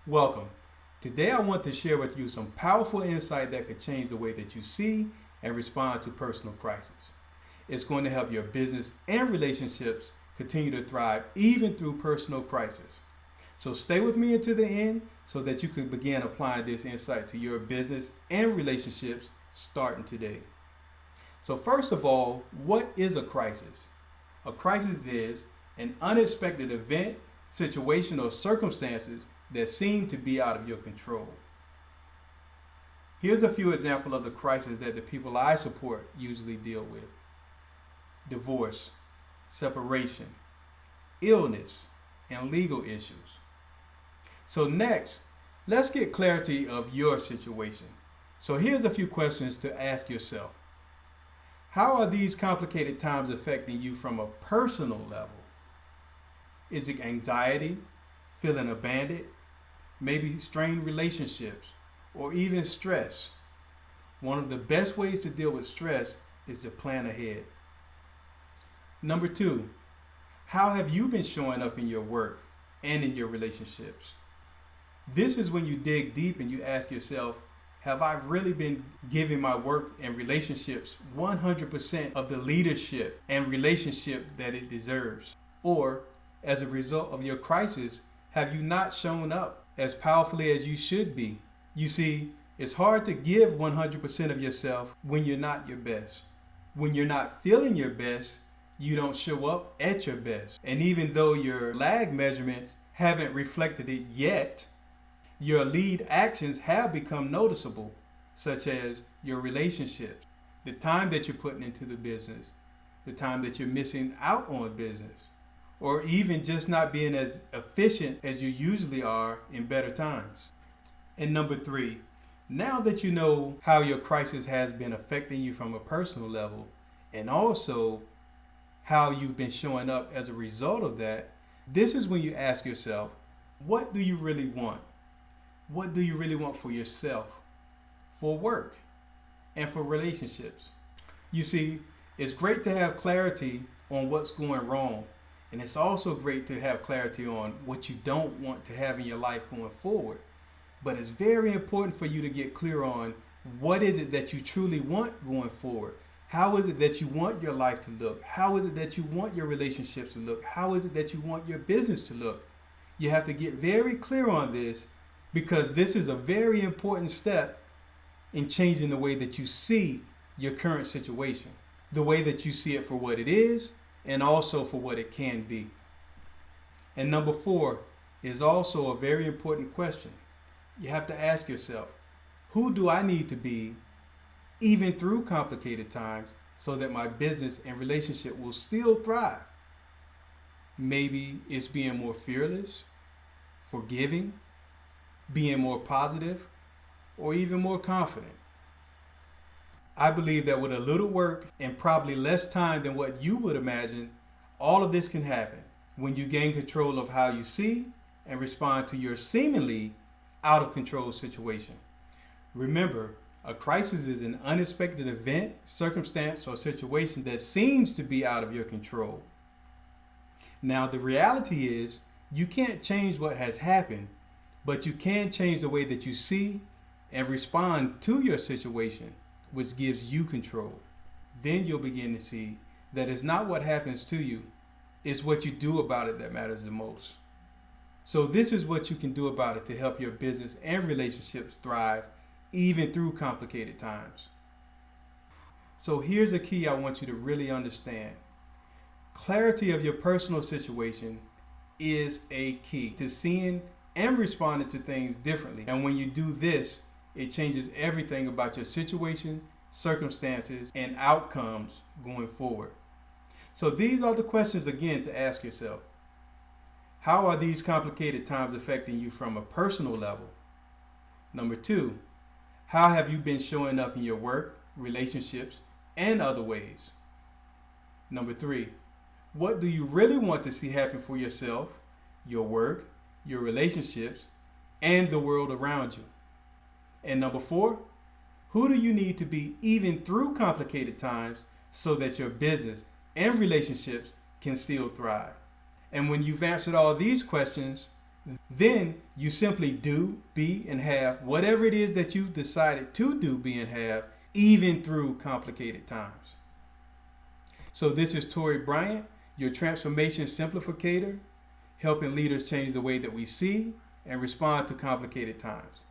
Welcome. Today I want to share with you some powerful insight that could change the way that you see and respond to personal crises. It's going to help your business and relationships continue to thrive even through personal crisis. So stay with me until the end so that you can begin applying this insight to your business and relationships starting today. So first of all, what is a crisis? A crisis is an unexpected event, situation, or circumstances that seem to be out of your control. Here's a few examples of the crises that the people I support usually deal with: divorce, separation, illness, and legal issues. So next, let's get clarity of your situation. So here's a few questions to ask yourself. How are these complicated times affecting you from a personal level? Is it anxiety, feeling abandoned, maybe strained relationships, or even stress? One of the best ways to deal with stress is to plan ahead. Number 2, how have you been showing up in your work and in your relationships? This is when you dig deep and you ask yourself, have I really been giving my work and relationships 100% of the leadership and relationship that it deserves? Or, as a result of your crisis, have you not shown up as powerfully as you should be? You see, it's hard to give 100% of yourself when you're not your best. When you're not feeling your best, you don't show up at your best. And even though your lag measurements haven't reflected it yet, your lead actions have become noticeable, such as your relationships, the time that you're putting into the business, the time that you're missing out on business, or even just not being as efficient as you usually are in better times. And number 3, now that you know how your crisis has been affecting you from a personal level, and also how you've been showing up as a result of that, this is when you ask yourself, what do you really want? What do you really want for yourself, for work, and for relationships? You see, it's great to have clarity on what's going wrong. And it's also great to have clarity on what you don't want to have in your life going forward. But it's very important for you to get clear on what is it that you truly want going forward. How is it that you want your life to look? How is it that you want your relationships to look? How is it that you want your business to look? You have to get very clear on this, because this is a very important step in changing the way that you see your current situation, the way that you see it for what it is, and also for what it can be. And number 4 is also a very important question. You have to ask yourself, who do I need to be even through complicated times so that my business and relationship will still thrive? Maybe it's being more fearless, forgiving, being more positive, or even more confident. I believe that with a little work and probably less time than what you would imagine, all of this can happen when you gain control of how you see and respond to your seemingly out of control situation. Remember, a crisis is an unexpected event, circumstance, or situation that seems to be out of your control. Now, the reality is you can't change what has happened, but you can change the way that you see and respond to your situation, which gives you control. Then you'll begin to see that it's not what happens to you, it's what you do about it that matters the most. So this is what you can do about it to help your business and relationships thrive even through complicated times. So here's a key I want you to really understand. Clarity of your personal situation is a key to seeing and responding to things differently. And when you do this, it changes everything about your situation, circumstances, and outcomes going forward. So these are the questions again to ask yourself. How are these complicated times affecting you from a personal level? Number 2, how have you been showing up in your work, relationships, and other ways? Number 3, what do you really want to see happen for yourself, your work, your relationships, and the world around you? And number 4, who do you need to be even through complicated times so that your business and relationships can still thrive? And when you've answered all these questions, Then you simply do, be, and have whatever it is that you've decided to do, be, and have, even through complicated times. So this is Tori Bryant, your transformation simplificator, helping leaders change the way that we see and respond to complicated times.